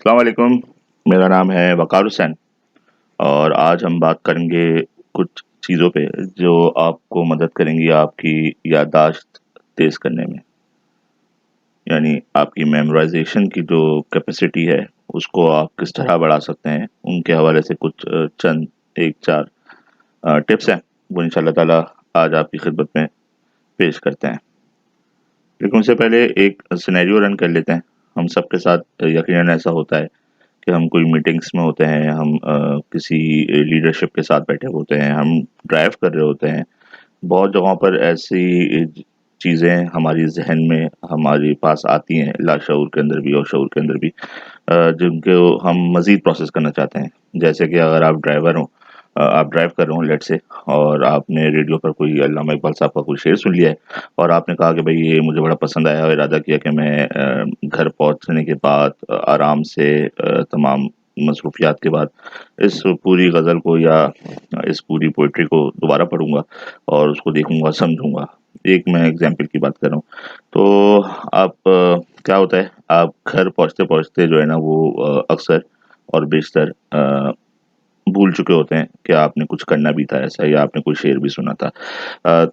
अस्सलाम वालेकुम। मेरा नाम है वक़ार हुसैन और आज हम बात करेंगे कुछ चीज़ों पे जो आपको मदद करेंगी आपकी याददाश्त तेज़ करने में। यानी आपकी मेमोराइज़ेशन की जो कैपेसिटी है, उसको आप किस तरह बढ़ा सकते हैं, उनके हवाले से कुछ चंद 1-4 टिप्स हैं, वो इंशाअल्लाह ताला आज आपकी खिदमत में पेश करते हैं। लेकिन उससे पहले एक सिनेरियो रन कर लेते हैं। हम सबके साथ यकीनन ऐसा होता है कि हम कोई मीटिंग्स में होते हैं, हम किसी लीडरशिप के साथ बैठे होते हैं, हम ड्राइव कर रहे होते हैं। बहुत जगहों पर ऐसी चीज़ें हमारी ज़हन में हमारे पास आती हैं, लाशऊर के अंदर भी और शऊर के अंदर भी जिनको हम मज़ीद प्रोसेस करना चाहते हैं। जैसे कि अगर आप ड्राइवर हों आप ड्राइव कर रहे हो लेट्स से और आपने रेडियो पर कोई अल्लामा इकबाल साहब का कोई शेर सुन लिया है और आपने कहा कि भई ये मुझे बड़ा पसंद आया और इरादा किया कि मैं घर पहुँचने के बाद आराम से तमाम मसरूफ़ियात के बाद इस पूरी ग़ज़ल को या इस पूरी पोएट्री को दोबारा पढ़ूँगा और उसको देखूँगा, समझूँगा। एक मैं एग्ज़ाम्पल की बात कर रहा हूँ। तो आप क्या होता है, आप घर पहुँचते-पहुँचते जो है ना वो अक्सर और बेशतर भूल चुके होते हैं कि आपने कुछ करना भी था ऐसा या आपने कोई शेर भी सुना था।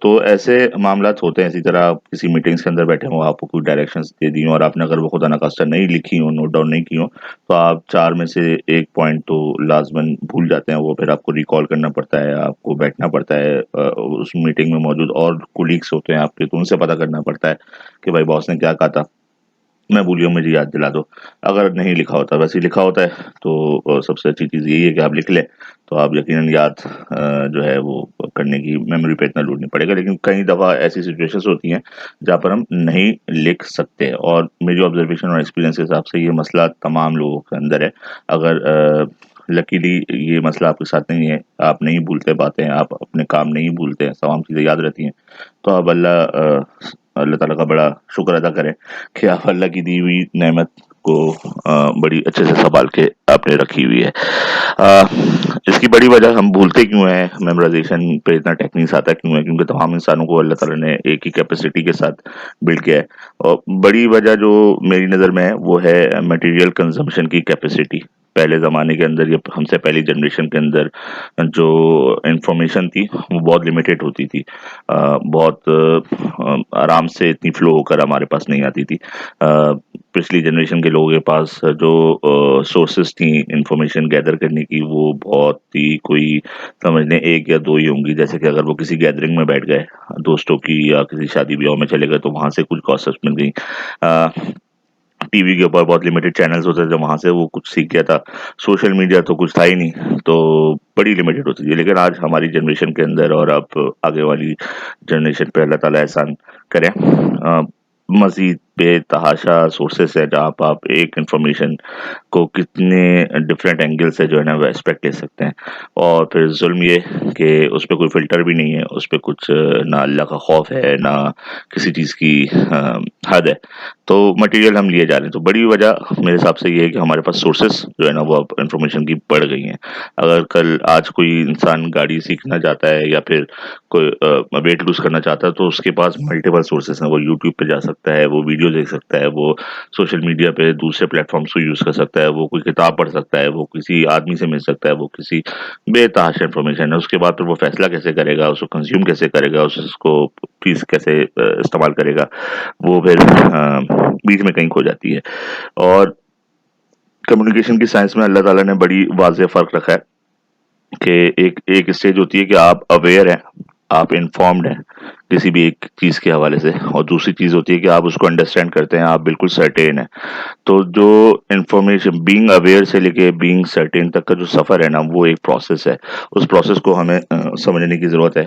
तो ऐसे मामलात होते हैं इसी तरह आप किसी मीटिंग्स के अंदर बैठे हों, आपको कोई डायरेक्शंस दे दी हों और आपने अगर वो खुदा ना खास्ता नहीं लिखी हों, नोट डाउन नहीं की हों, तो आप 4 में से 1 पॉइंट तो लाज़िमन भूल जाते हैं, वो फिर आपको रिकॉल करना पड़ता है, आपको बैठना पड़ता है उस मीटिंग में मौजूद और कोलीग्स होते हैं आपके, तो उनसे पता करना पड़ता है कि भाई बॉस ने क्या कहा था। मैं भूल गया मुझे याद दिला दो। अगर नहीं लिखा होता वैसे ही लिखा होता है तो सबसे अच्छी चीज़ यही है कि आप लिख लें, तो आप यकीनन याद जो है वो करने की मेमोरी पे इतना लोड नहीं पड़ेगा। लेकिन कई दफ़ा ऐसी सिचुएशंस होती हैं जहाँ पर हम नहीं लिख सकते और मेरी ऑब्ज़र्वेशन और एक्सपीरियंस के हिसाब से ये मसला तमाम लोगों के अंदर है। अगर लकीली ये मसला आपके साथ नहीं है, आप नहीं भूलते बातें, आप अपने काम नहीं भूलते हैं, तमाम चीज़ें याद रहती हैं, तो आप अल्लाह ताला का बड़ा शुक्र अदा करें कि आप अल्लाह की दी हुई नेमत को बड़ी अच्छे से सँभाल के आपने रखी हुई है। इसकी बड़ी वजह हम भूलते क्यों हैं, मेमोराइज़ेशन पे इतना टेक्निक्स आता क्यों है? क्योंकि तमाम इंसानों को अल्लाह ताला ने एक ही कैपेसिटी के साथ बिल्ड किया है और बड़ी वजह जो मेरी नज़र में है, वो है मटीरियल कंज़म्पशन की कैपेसिटी। पहले ज़माने के अंदर या हमसे पहली जनरेशन के अंदर जो इन्फॉर्मेशन थी, वो बहुत लिमिटेड होती थी। बहुत आराम से इतनी फ्लो होकर हमारे पास नहीं आती थी। पिछली जनरेशन के लोगों के पास जो सोर्सेज़ थी इन्फॉर्मेशन गैदर करने की वो बहुत ही कोई समझ लें 1 या 2 ही होंगी। जैसे कि अगर वो किसी गैदरिंग में बैठ गए, दोस्तों की या किसी शादी-ब्याह में चले गए तो वहाँ से कुछ गॉसिप्स मिल गई। अ, टीवी के ऊपर बहुत लिमिटेड चैनल्स होते थे, वहाँ से वो कुछ सीख गया था। सोशल मीडिया तो कुछ था ही नहीं, तो बड़ी लिमिटेड होती थी। लेकिन आज हमारी जनरेशन के अंदर और अब आगे वाली जनरेशन पे अल्लाह ताला एहसान करें मज़ीद बेतहाशा सोर्सेज़ हैं जहाँ पे आप एक इन्फॉर्मेशन को कितने डिफरेंट एंगल से जो है ना वो एस्पेक्ट ले सकते हैं। और फिर ज़ुल्म ये कि उस पे कोई फ़िल्टर भी नहीं है, उस पे कुछ ना अल्लाह का खौफ है, ना किसी चीज़ की हद है। तो मटीरियल हम लिए जा रहे हैं। तो बड़ी वजह मेरे हिसाब से ये है कि हमारे पास सोर्सेज़ जो है ना वो अब इन्फॉर्मेशन की बढ़ गई हैं। अगर कल आज कोई इंसान गाड़ी सीखना चाहता है या फिर कोई वेट लूज़ करना चाहता है तो उसके पास मल्टीपल सोर्सेज़ हैं। वो यूट्यूब पे जा सकता है, वो वीडियो देख सकता है, वो सोशल मीडिया पे दूसरे प्लेटफ़ॉर्म्स को यूज़ कर सकता है, वो कोई किताब पढ़ सकता है, वो किसी आदमी से मिल सकता है, वो किसी बेतहाशा इन्फॉर्मेशन है। उसके बाद फिर वो फ़ैसला कैसे करेगा, उसको कंज़्यूम कैसे करेगा, उसको चीज़ कैसे इस्तेमाल करेगा, वो फिर बीच में कहीं खो जाती है। और कम्युनिकेशन की साइंस में अल्लाह ताला ने बड़ी वाज़ेह फ़र्क रखा है कि एक एक स्टेज होती है कि आप अवेयर हैं, आप इन्फॉर्म्ड हैं किसी भी एक चीज़ के हवाले से और दूसरी चीज़ होती है कि आप उसको अंडरस्टैंड करते हैं, आप बिल्कुल सर्टेन हैं। तो जो इन्फॉर्मेशन बीइंग अवेयर से लेके बीइंग सर्टेन तक का जो सफ़र है ना, वो एक प्रोसेस है। उस प्रोसेस को हमें समझने की ज़रूरत है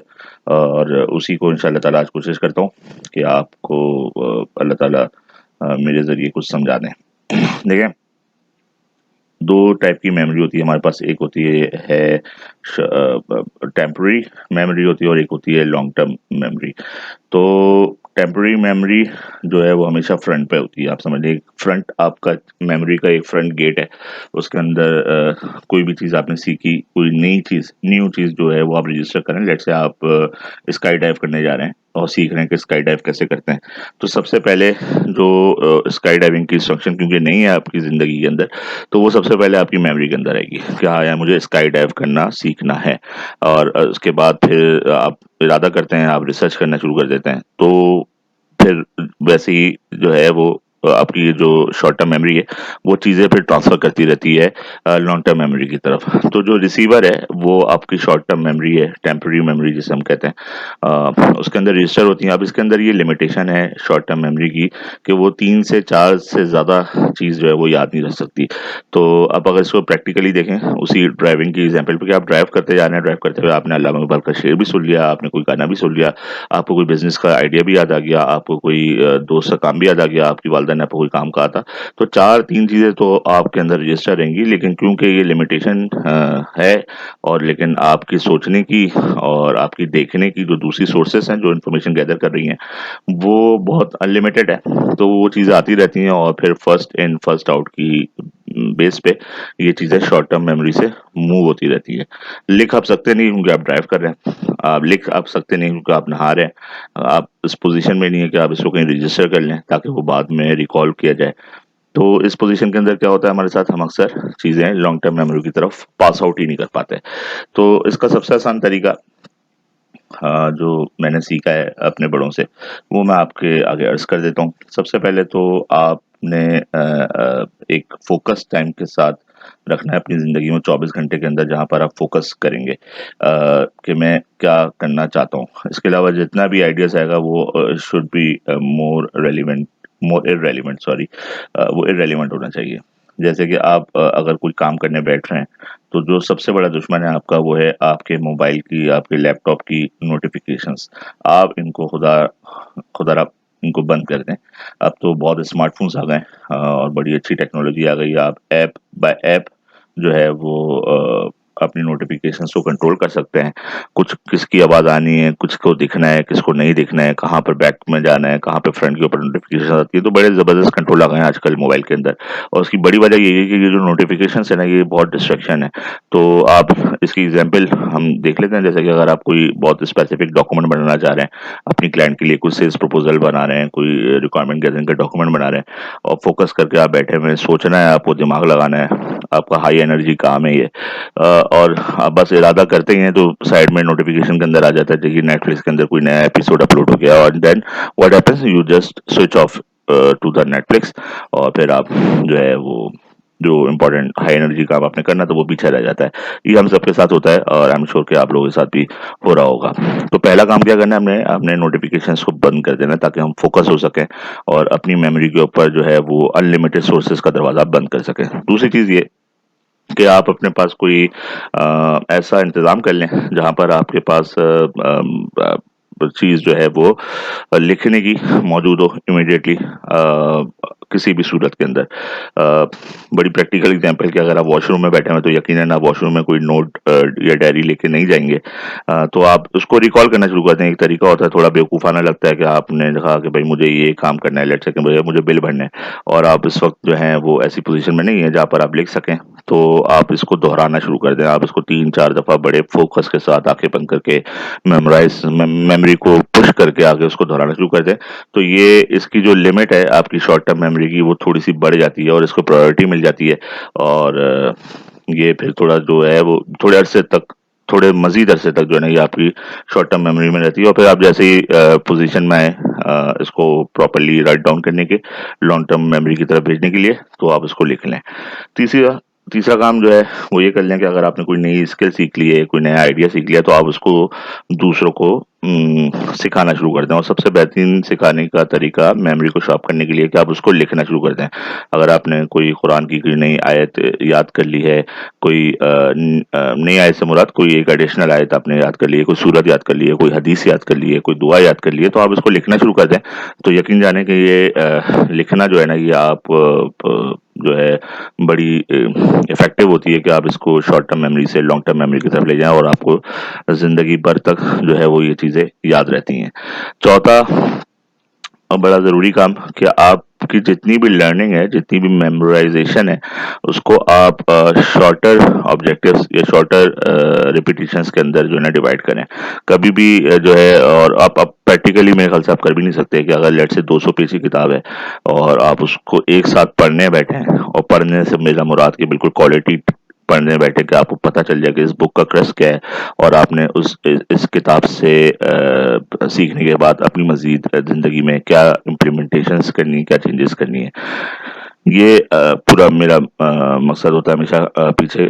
और उसी को इंशाअल्लाह ताला आज कोशिश करता हूँ कि आपको अल्लाह ताला मेरे ज़रिए कुछ समझा दें। देखिए 2 टाइप की मेमोरी होती है हमारे पास, एक होती है टेम्परेरी मेमोरी होती है और एक होती है लॉन्ग टर्म मेमोरी। तो टेम्पररी मेमोरी जो है वो हमेशा फ्रंट पे होती है। आप समझ लीजिए फ्रंट आपका मेमोरी का एक फ्रंट गेट है। उसके अंदर कोई भी चीज़ आपने सीखी, कोई नई चीज़ न्यू चीज़ जो है वो आप रजिस्टर करें। लेट्स से आप स्काई डाइव करने जा रहे हैं और सीख रहे हैं कि स्काई डाइव कैसे करते हैं। तो सबसे पहले जो स्काई डाइविंग की इंस्ट्रक्शन क्योंकि नहीं है आपकी ज़िंदगी के अंदर, तो वो सबसे पहले आपकी मेमोरी के अंदर आएगी कि हाँ यार मुझे स्काई डाइव करना सीखना है। और उसके बाद फिर आप इरादा करते हैं, आप रिसर्च करना शुरू कर देते हैं। तो फिर वैसे ही जो है वो आपकी जो शॉर्ट टर्म मेमोरी है, वो चीज़ें फिर ट्रांसफ़र करती रहती है लॉन्ग टर्म मेमोरी की तरफ। तो जो रिसीवर है, वो आपकी शॉर्ट टर्म मेमोरी है, टेम्परेरी मेमोरी जिसे हम कहते हैं। उसके अंदर रजिस्टर होती हैं। अब इसके अंदर ये लिमिटेशन है शॉर्ट टर्म मेमोरी की कि वो 3 से 4 से ज़्यादा चीज़ जो है वो याद नहीं रख सकती। तो अब अगर इसको प्रैक्टिकली देखें, उसी ड्राइविंग की एग्ज़ाम्पल पे कि आप ड्राइव करते जा रहे हैं, ड्राइव करते हुए आपने अल्लामा इक़बाल का शेर भी सुन लिया, आपने कोई गाना भी सुन लिया, आपको कोई बिज़नेस का आइडिया भी याद आ गया, आपको कोई दोस्त का काम भी याद आ गया, आपकी वालिदा ने आपको कोई काम कहा था। तो 4-3 चीज़ें तो आपके अंदर रजिस्टर रहेंगी, लेकिन क्योंकि ये लिमिटेशन है और लेकिन आपकी सोचने की और आपकी देखने की जो दूसरी सोर्सेज़ हैं, जो इन्फॉर्मेशन गैदर कर रही हैं, वो बहुत अनलिमिटेड है। तो वो चीज़ें आती रहती हैं और फिर फर्स्ट इन फर्स्ट आउट की बेस पे ये चीज़ें शॉर्ट टर्म मेमोरी से मूव होती रहती है। लिख आप सकते नहीं क्योंकि आप ड्राइव कर रहे हैं। आप लिख आप सकते नहीं क्योंकि आप नहा रहे हैं। आप इस पोज़ीशन में नहीं है कि आप इसको कहीं रजिस्टर कर लें ताकि वो बाद में रिकॉल किया जाए। तो इस पोज़ीशन के अंदर क्या होता है हमारे साथ, हम अक्सर चीज़ें लॉन्ग टर्म मेमोरी की तरफ पास आउट ही नहीं कर पाते। तो इसका सबसे आसान तरीका जो मैंने सीखा है अपने बड़ों से, वो मैं आपके आगे अर्ज़ कर देता हूँ। सबसे पहले तो आपने एक फ़ोकस टाइम के साथ रखना है अपनी ज़िंदगी में 24 घंटे के अंदर जहाँ पर आप फ़ोकस करेंगे कि मैं क्या करना चाहता हूँ। इसके अलावा जितना भी आइडियाज़ आएगा वो should be more irrelevant sorry वो इर्रेलेवेंट होना चाहिए। जैसे कि आप अगर कोई काम करने बैठ रहे हैं तो जो सबसे बड़ा दुश्मन है आपका वो है आपके मोबाइल की, आपके लैपटॉप की नोटिफ़िकेशंस। आप इनको खुदा इनको बंद कर दें। अब तो बहुत स्मार्टफ़ोन्स आ गए हैं और बड़ी अच्छी टेक्नोलॉजी आ गई है। आप ऐप बाय ऐप जो है वो अपनी नोटिफ़िकेशंस को कंट्रोल कर सकते हैं। कुछ किसकी आवाज़ आनी है, किसको दिखना है, किसको नहीं दिखना है, कहाँ पर बैक में जाना है, कहाँ पे फ्रंट के ऊपर नोटिफ़िकेशन आती है। तो बड़े ज़बरदस्त कंट्रोल आ गए हैं आजकल मोबाइल के अंदर। और उसकी बड़ी वजह यही है कि ये जो नोटिफ़िकेशंस है ना, ये बहुत डिस्ट्रैक्शन है। तो आप इसकी एग्ज़ाम्पल हम देख लेते हैं, जैसे कि अगर आप कोई बहुत स्पेसिफ़िक डॉक्यूमेंट बनाना चाह रहे हैं, अपनी क्लाइंट के लिए कुछ सेल्स प्रपोज़ल बना रहे हैं, कोई रिक्वायरमेंट गैदरिंग का डॉक्यूमेंट बना रहे हैं और फ़ोकस करके आप बैठे हुए हैं, सोचना है आपको, दिमाग लगाना है, आपका हाई एनर्जी काम है ये। और आप बस इरादा करते ही हैं तो साइड में नोटिफ़िकेशन के अंदर आ जाता है कि नेटफ्लिक्स के अंदर कोई नया एपिसोड अपलोड हो गया और then what happens, you just switch off to the Netflix और फिर आप जो है वो जो इम्पोर्टेंट हाई एनर्जी काम आपने करना तो वो पीछे रह जाता है। ये हम सबके साथ होता है और आई एम श्योर कि आप लोगों के साथ भी हो रहा होगा। तो पहला काम क्या करना है, हमने अपने नोटिफ़िकेशंस को बंद कर देना है ताकि हम फ़ोकस हो सकें और अपनी मेमोरी के ऊपर जो है वो अनलिमिटेड सोर्सेज़ का दरवाज़ा बंद कर सकें। दूसरी चीज़ ये कि आप अपने पास कोई ऐसा इंतज़ाम कर लें जहाँ पर आपके पास चीज़ जो है वो लिखने की मौजूद हो इमीडिएटली किसी भी सूरत के अंदर। बड़ी प्रैक्टिकल एग्ज़ाम्पल कि अगर आप वॉशरूम में बैठे हैं तो यकीनन आप वॉशरूम में कोई नोट या डायरी लेके नहीं जाएँगे। तो आप उसको रिकॉल करना शुरू कर दें। एक तरीका होता है, थोड़ा बेवकूफ़ाना लगता है कि आपने कहा कि भई मुझे ये काम करना है, लेट्स से कि भैया मुझे बिल भरने हैं और आप इस वक़्त जो हैं वो ऐसी पोज़ीशन में नहीं है जहाँ पर आप लिख सकें। तो आप इसको दोहराना शुरू कर दें। आप इसको 3-4 दफ़ा बड़े फ़ोकस के साथ आँखें बंद करके मेमोरी को पुश करके आगे उसको दोहराना शुरू कर दें। तो ये इसकी जो लिमिट है आपकी शॉर्ट टर्म मेमोरी की वो थोड़ी-सी बढ़ जाती है और इसको प्रायोरिटी मिल जाती है और ये फिर थोड़ा जो है वो थोड़े मज़ीद अरसे तक जो है ना ये आपकी शॉर्ट टर्म मेमोरी में रहती है और फिर आप जैसे ही पोज़ीशन में आएँ इसको प्रॉपर्ली राइट डाउन करने के लॉन्ग टर्म मेमोरी की तरफ भेजने के लिए, तो आप इसको लिख लें। तीसरा तीसरा काम जो है वो ये कर लें कि अगर आपने कोई नई स्किल सीख ली है, कोई नया आइडिया सीख लिया, तो आप उसको दूसरों को सिखाना शुरू कर दें और सबसे बेहतरीन सिखाने का तरीका मेमोरी को शार्प करने के लिए कि आप उसको लिखना शुरू कर दें। अगर आपने कोई कुरान की कोई नई आयत याद कर ली है, कोई नई आयत से मुराद कोई एक एडिशनल आयत आपने याद कर ली है, कोई सूरत याद कर ली है, कोई हदीस याद कर ली है, कोई दुआ याद कर ली है, तो आप इसको लिखना शुरू कर दें। तो यकीन जानें कि ये लिखना जो है ना ये आप जो है बड़ी इफ़ेक्टिव होती है कि आप इसको शॉर्ट टर्म मेमोरी से लॉन्ग टर्म मेमोरी की तरफ ले जाएँ और आपको ज़िंदगी भर तक जो है वो ये चीज़ें याद रहती हैं। चौथा बड़ा ज़रूरी काम कि आपकी जितनी भी लर्निंग है, जितनी भी मेमोराइज़ेशन है, उसको आप शॉर्टर ऑब्जेक्टिव्स या शॉर्टर रिपिटिशंस के अंदर जो है ना डिवाइड करें। कभी भी जो है, और आप प्रैक्टिकली मेरे ख्याल से आप कर भी नहीं सकते कि अगर लेट्स से 200 पेज की किताब है और आप उसको एक साथ पढ़ने बैठे हैं, और पढ़ने से मेरा मुराद कि बिल्कुल क्वालिटी पढ़ने बैठे कि आपको पता चल जाए कि इस बुक का क्रक्स क्या है, और आपने इस किताब से सीखने के बाद अपनी मजीद ज़िंदगी में क्या इम्प्लीमेंटेशंस करनी है, क्या चेंजेस करनी है। ये पूरा मेरा मकसद होता है हमेशा। पीछे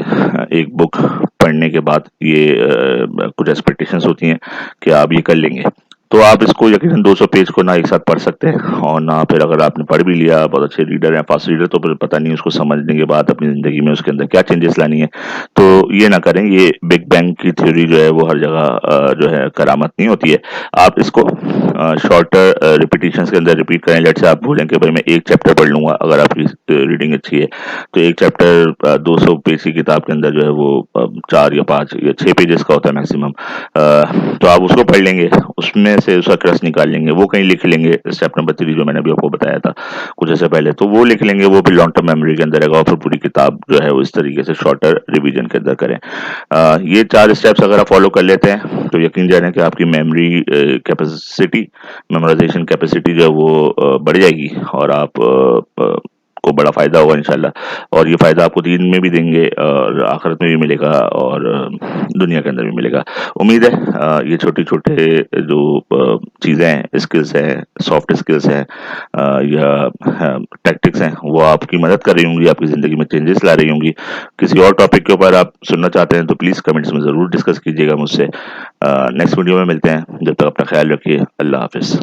एक बुक पढ़ने के बाद ये कुछ एक्सपेक्टेशंस होती हैं कि आप ये कर लेंगे। तो आप इसको यकीनन 200 पेज को ना एक साथ पढ़ सकते हैं, और ना फिर अगर आपने पढ़ भी लिया, बहुत अच्छे रीडर हैं, फास्ट रीडर, तो फिर पता नहीं उसको समझने के बाद अपनी ज़िंदगी में उसके अंदर क्या चेंजेस लानी है। तो ये ना करें। ये बिग बैंग की थ्योरी जो है वो हर जगह जो है करामत नहीं होती है। आप इसको शॉर्टर रिपीटिशंस के अंदर रिपीट करें। लेट्स से आप बोलें कि भाई मैं एक चैप्टर पढ़ लूँगा, अगर आपकी रीडिंग अच्छी है, तो एक चैप्टर 200 पेज की किताब के अंदर जो है वो 4 या 5 या 6 पेजेस का होता है मैक्सिमम। तो आप उसको पढ़ लेंगे, उसमें से उसका क्रस निकाल लेंगे, वो कहीं लिख लेंगे, स्टेप नंबर 3 जो मैंने अभी आपको बताया था कुछ ऐसे पहले, तो वो लिख लेंगे, वो फिर लॉन्ग टर्म मेमोरी के अंदर रहेगा, और फिर पूरी किताब जो है वो इस तरीके से शॉर्टर रिवीजन के अंदर करें। ये 4 स्टेप्स अगर आप फॉलो कर लेते हैं तो यकीन जानें कि आपकी मेमोरी कैपेसिटी, मेमोराइजेशन कैपेसिटी जो है वो बढ़ जाएगी, और आप को बड़ा फ़ायदा होगा इंशाल्लाह। और ये फ़ायदा आपको दीन में भी देंगे और आखिरत में भी मिलेगा, और दुनिया के अंदर भी मिलेगा। उम्मीद है ये छोटे-छोटे जो चीज़ें हैं, स्किल्स हैं, सॉफ्ट स्किल्स हैं, या टैक्टिक्स हैं, वो आपकी मदद कर रही होंगी, आपकी ज़िंदगी में चेंजेस ला रही होंगी। किसी और टॉपिक के ऊपर आप सुनना चाहते हैं तो प्लीज़ कमेंट्स में ज़रूर डिस्कस कीजिएगा मुझसे। नेक्स्ट वीडियो में मिलते हैं। जब तक अपना ख्याल रखिए। अल्लाह हाफ़िज़।